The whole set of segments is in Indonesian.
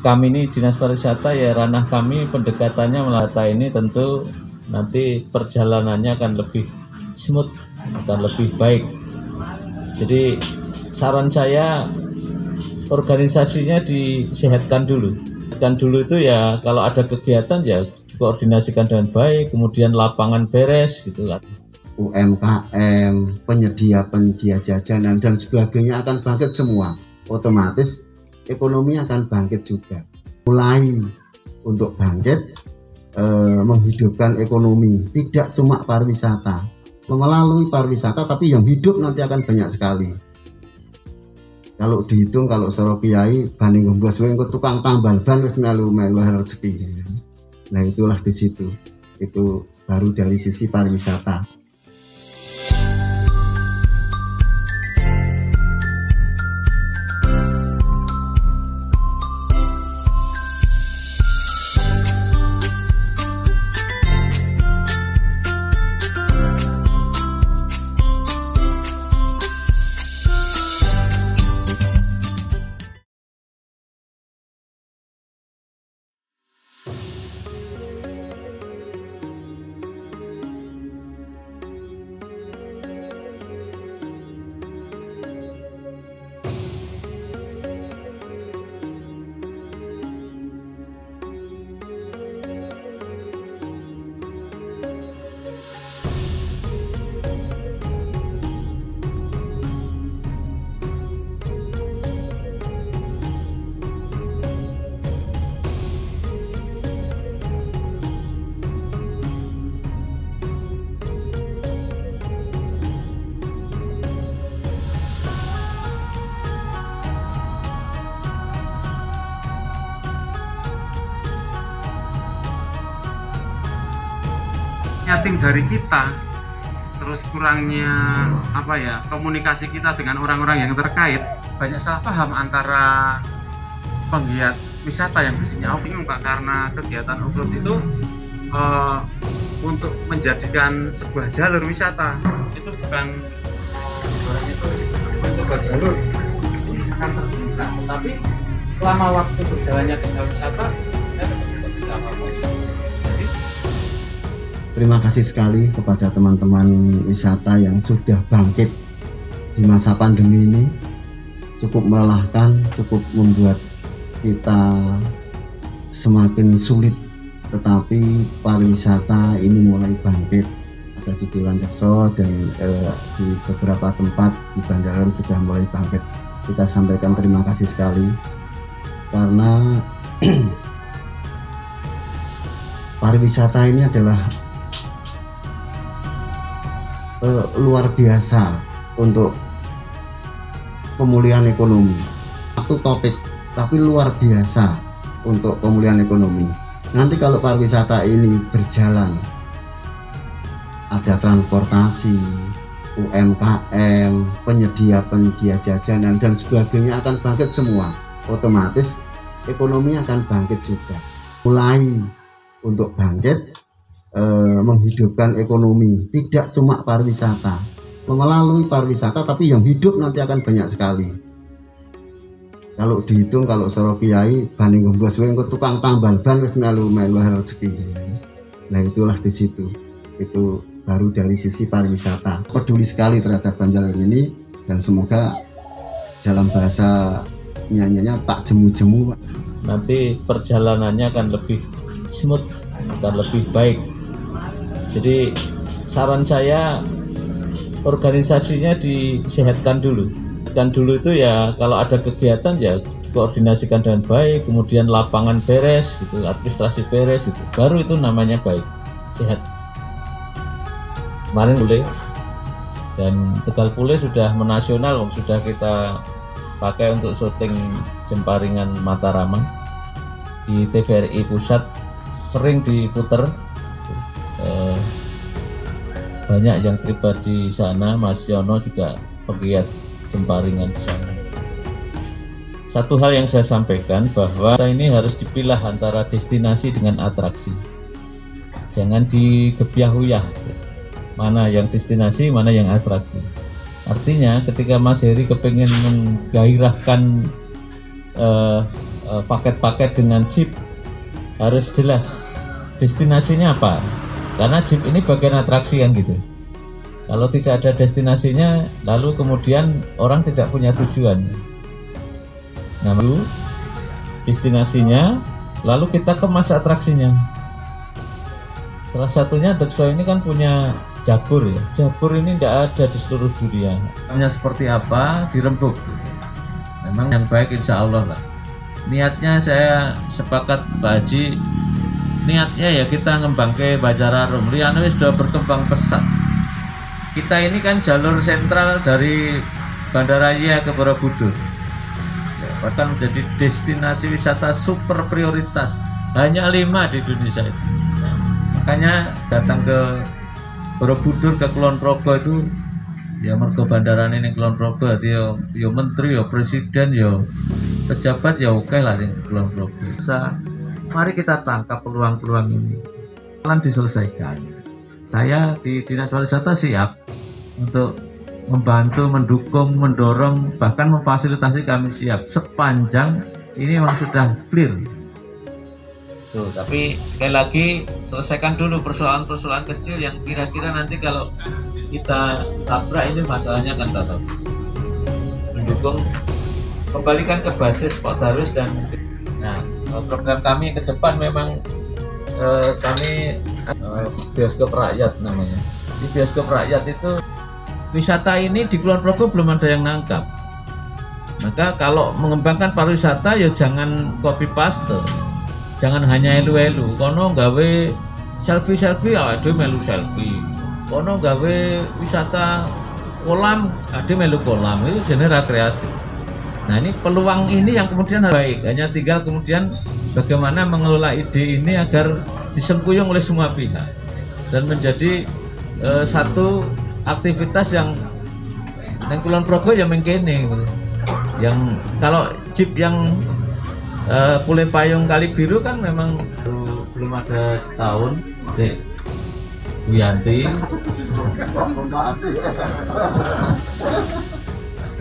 Kami ini Dinas Pariwisata, ya ranah kami pendekatannya melata ini tentu nanti perjalanannya akan lebih smooth, akan lebih baik. Jadi saran saya organisasinya disehatkan dulu. Sehatkan dulu itu ya kalau ada kegiatan ya dikoordinasikan dengan baik, kemudian lapangan beres gitu kan. UMKM, penyedia jajanan dan sebagainya akan bangkit semua. Otomatis ekonomi akan bangkit juga. Mulai untuk bangkit menghidupkan ekonomi, tidak cuma pariwisata. Melalui pariwisata tapi yang hidup nanti akan banyak sekali. Kalau dihitung, kalau Soro Kiai banding gembos engko tukang tambal ban wis melu rezeki. Nah, itulah di situ. Itu baru dari sisi pariwisata. Tim dari kita, terus kurangnya komunikasi kita dengan orang-orang yang terkait, banyak salah paham antara penggiat wisata yang biasanya bingung Kak, karena kegiatan off-road itu untuk menjadikan sebuah jalur wisata itu bukan sebuah jalur akan terbuka, tetapi selama waktu berjalannya desa wisata kita tetap bisa apa-apa. Terima kasih sekali kepada teman-teman wisata yang sudah bangkit di masa pandemi ini. Cukup melelahkan, cukup membuat kita semakin sulit, tetapi pariwisata ini mulai bangkit. Ada di Dewan Jakso dan di beberapa tempat di Banjarbaru sudah mulai bangkit. Kita sampaikan terima kasih sekali karena pariwisata ini adalah luar biasa untuk pemulihan ekonomi. Satu topik tapi luar biasa untuk pemulihan ekonomi. Nanti kalau pariwisata ini berjalan, ada transportasi, UMKM, penyedia jajanan dan sebagainya akan bangkit semua. Otomatis ekonomi akan bangkit juga. Mulai untuk bangkit menghidupkan ekonomi, tidak cuma pariwisata. Melalui pariwisata tapi yang hidup nanti akan banyak sekali. Kalau dihitung, kalau Soro Kiai banding gembos engko tukang tambal ban wis melu rezeki. Nah, itulah di situ. Itu baru dari sisi pariwisata. Peduli sekali terhadap Banjarbaru ini dan semoga dalam bahasa nyanyinya tak jemu-jemu. Nanti perjalanannya akan lebih smooth, akan lebih baik. Jadi saran saya organisasinya disehatkan dulu. Sehatkan dulu itu ya kalau ada kegiatan ya dikoordinasikan dengan baik, kemudian lapangan beres gitu, administrasi beres gitu. Baru itu namanya baik, sehat. Kemarin boleh dan Tegal Pule sudah menasional, sudah kita pakai untuk syuting Jemparingan Mataraman di TVRI Pusat, sering diputer. Banyak yang terlibat di sana. Mas Yono juga pegiat Jemparingan di sana. Satu hal yang saya sampaikan bahwa ini harus dipilah antara destinasi dengan atraksi. Jangan digebyah-uyah. Mana yang destinasi, mana yang atraksi. Artinya ketika Mas Heri kepingin menggairahkan paket-paket dengan jeep, harus jelas destinasinya apa, karena jeep ini bagian atraksi kan gitu. Kalau tidak ada destinasinya, lalu kemudian orang tidak punya tujuan. Nah, lalu destinasinya, lalu kita kemas atraksinya. Salah satunya Dekso ini kan punya Jabur ya. Jabur ini tidak ada di seluruh dunia. Namanya seperti apa, dirembuk. Memang yang baik insya Allah lah. Niatnya saya sepakat Pak Haji, niatnya ya kita ngembangke Bajararum. Liane sudah berkembang pesat. Kita ini kan jalur sentral dari Bandaraya ke Borobudur, ya, bahkan menjadi destinasi wisata super prioritas, hanya 5 di Indonesia itu. Makanya datang ke Borobudur, ke Kulon Progo itu ya mergo bandarane ning Kulon Progo, ya menteri, ya presiden, ya pejabat, ya oke lah sing Kulon Progo. Mari kita tangkap peluang-peluang ini, pelan diselesaikan. Saya di Dinas Pariwisata siap untuk membantu, mendukung, mendorong, bahkan memfasilitasi. Kami siap sepanjang ini memang sudah clear. Tuh, tapi sekali lagi selesaikan dulu persoalan-persoalan kecil yang kira-kira nanti kalau kita tabrak ini masalahnya akan tak bagus. Mendukung, kembalikan ke basis Pak Darus dan program kami ke depan memang kami bioskop rakyat namanya. Di bioskop rakyat itu wisata ini di Kulon Progo belum ada yang nangkap. Maka kalau mengembangkan pariwisata ya jangan copy paste, jangan hanya elu-elu. Kono gawe selfie, ada melu selfie. Kono gawe wisata kolam, ada melu kolam. Itu jenis kreatif. Nah, ini peluang ini yang kemudian baik. Hanya tinggal kemudian bagaimana mengelola ide ini agar disengkuyung oleh semua pihak dan menjadi satu aktivitas yang Kulon Progo yang mengkene gitu. Yang kalau jeep yang Pule Payung Kali Biru kan memang belum ada setahun, Dek Wiyanti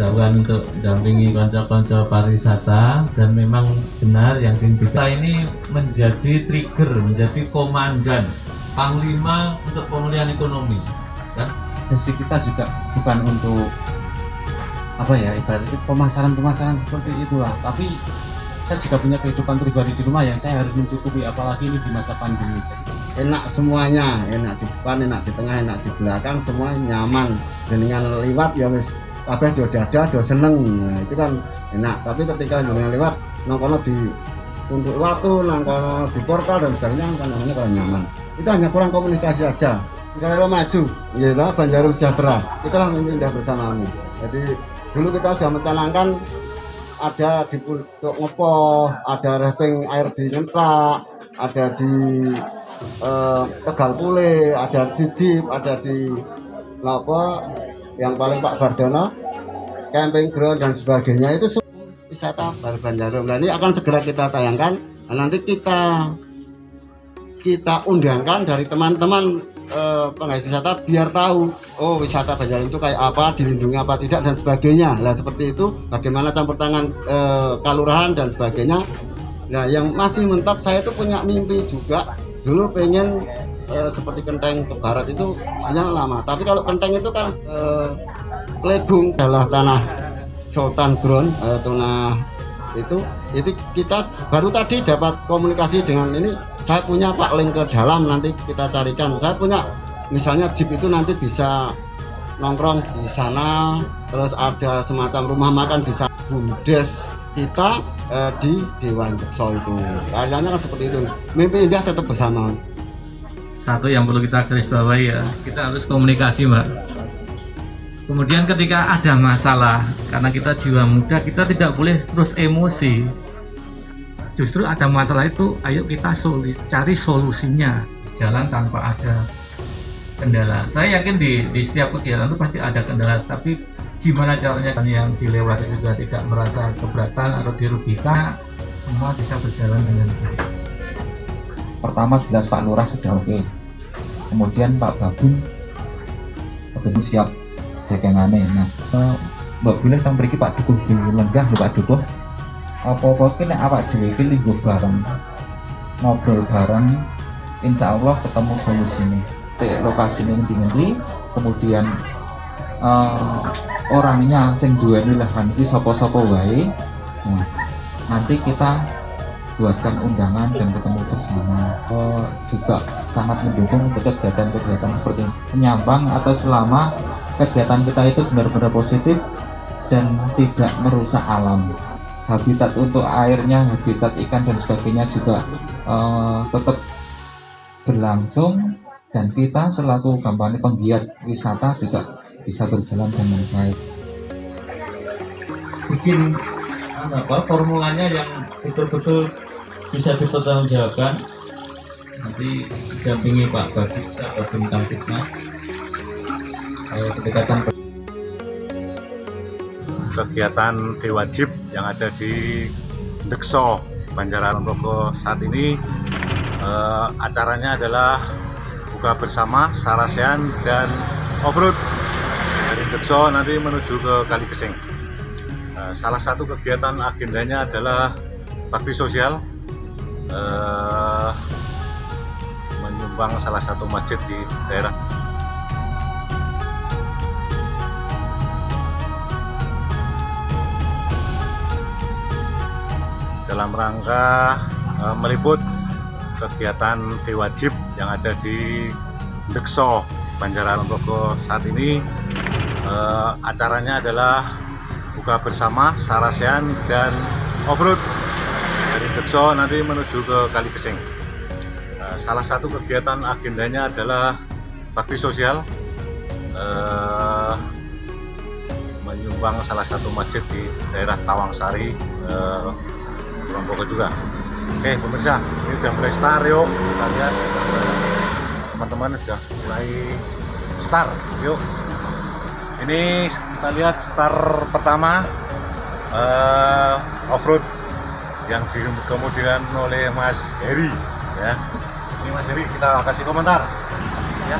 dawan untuk dampingi konco-konco pariwisata, dan memang benar yang kita ini menjadi trigger, menjadi komandan panglima untuk pemulihan ekonomi kan. Desi kita juga bukan untuk apa ya, ibaratnya pemasaran seperti itulah, tapi saya juga punya kehidupan pribadi di rumah yang saya harus mencukupi, apalagi ini di masa pandemi. Enak semuanya, enak di depan, enak di tengah, enak di belakang, semua nyaman. Dengan lewat ya wis kabeh do dada do seneng, nah, itu kan enak. Tapi ketika dengan lewat nongkono di untuk waktu, nongkono di portal dan sebagainya kan namanya kalau nyaman. Itu hanya kurang komunikasi aja. Misalnya lo maju, ya lah Banjarum sejahtera, kita lah indah bersamamu. Jadi dulu kita sudah mencanangkan ada di Pucuk Ngepoh, ada rafting air di Nyentak, ada di Tegal Pule, ada di Jeep, ada di Lapo, yang paling Pak Bardono, camping ground dan sebagainya. Itu semua wisata baru Banjarum. Nah, ini akan segera kita tayangkan. Nah, nanti kita undangkan dari teman-teman pengais wisata biar tahu, oh wisata Banjarum itu kayak apa, dilindungi apa tidak dan sebagainya. Nah, seperti itu, bagaimana campur tangan kalurahan dan sebagainya. Nah, yang masih mentok, saya itu punya mimpi juga dulu pengen seperti Kenteng ke barat itu sebenarnya lama, tapi kalau Kenteng itu kan Legung adalah tanah Sultan Ground, tanah itu kita baru tadi dapat komunikasi dengan ini. Saya punya Pak link ke dalam, nanti kita carikan. Saya punya misalnya jeep itu nanti bisa nongkrong di sana, terus ada semacam rumah makan di sana, bumdes kita di Dewan Dekso itu kayaknya kan seperti itu. Mimpi indah tetap bersama. Satu yang perlu kita garis bawahi ya, kita harus komunikasi, Mbak. Kemudian ketika ada masalah, karena kita jiwa muda, kita tidak boleh terus emosi. Justru ada masalah itu, ayo kita cari solusinya. Jalan tanpa ada kendala. Saya yakin di setiap kegiatan itu pasti ada kendala, tapi gimana caranya yang dilewati juga tidak merasa keberatan atau dirugikan, semua bisa berjalan dengan baik. Pertama jelas Pak Lurah sudah oke, kemudian Pak Babun siap dagangane. Nah, mbok bilih teng mriki Pak Dukuh lenggah lho Pak Dukuh. Apa-apa ki nek awak dhewe iki lingguh bareng, ngobrol bareng, insya Allah ketemu solusinya. Lokasinya ngendi-ngendi, kemudian orangnya sing duweni lahan iki sapa-sapa wae. Nah, nanti kita buatkan undangan dan ketemu bersama. Juga sangat mendukung kegiatan-kegiatan seperti ini, senyambang atau selama kegiatan kita itu benar-benar positif dan tidak merusak alam. Habitat untuk airnya, habitat ikan dan sebagainya juga tetap berlangsung, dan kita selaku kampanye penggiat wisata juga bisa berjalan dengan baik. Bikin formulanya yang betul-betul bisa dipertanggungjawabkan. Nanti didampingi Pak Babinsa atau Bintang Fitnah. Kedekatan kegiatan Dewajib yang ada di Dekso Banjaran Ponorogo saat ini, acaranya adalah buka bersama Sarasean dan off-road dari Dekso nanti menuju ke Kali Gesing. Salah satu kegiatan agendanya adalah bakti sosial, menyumbang salah satu masjid di daerah. Dalam rangka meliput kegiatan Dewajib yang ada di Dekso Banjaran Ponorogo saat ini, acaranya adalah buka bersama Sarasean dan off-road dari Dekso nanti menuju ke Kali Gesing. Salah satu kegiatan agendanya adalah bakti sosial, menyumbang salah satu masjid di daerah Tawangsari, Ponorogo juga. Oke pemirsa, ini udah mulai start, yuk kita lihat teman-teman sudah mulai start. Yuk, ini kita lihat start pertama, off-road yang dikemudikan oleh Mas Heri ya. Ini Mas Heri, kita kasih komentar ya.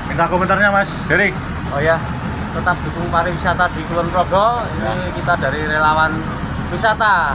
Minta komentarnya Mas Heri. Oh ya, tetap dukung pariwisata di Kulon Progo. Ya. Ini kita dari relawan wisata.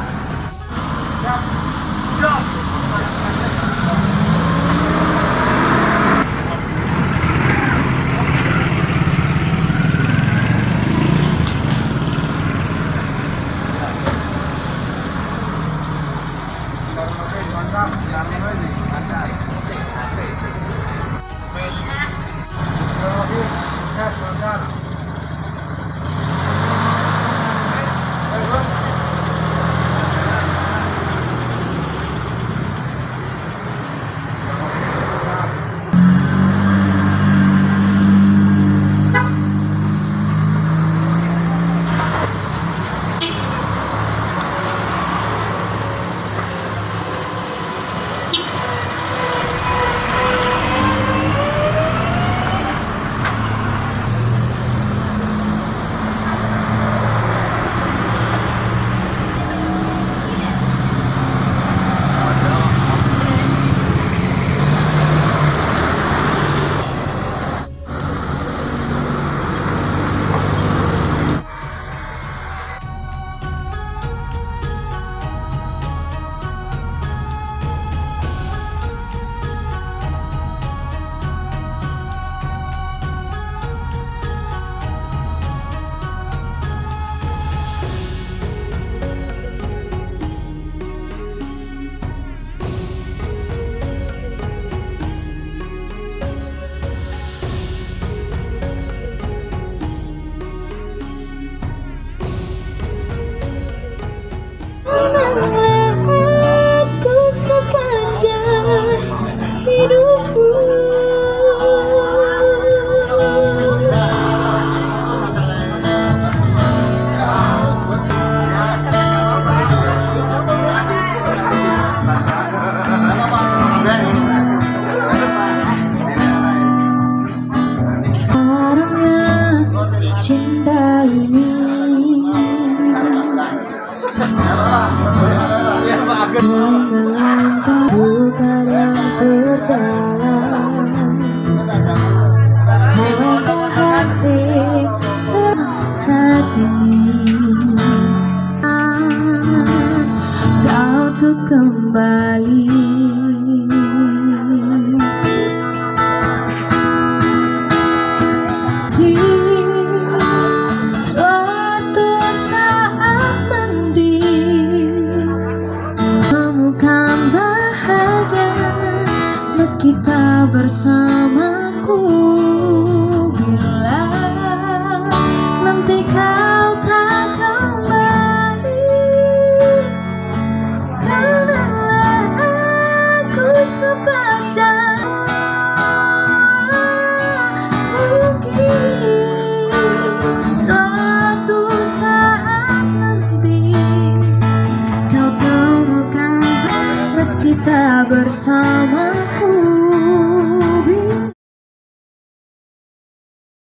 Aku sepanjang hidupku. Karena cinta ini bukan yang terdalam, hati bersama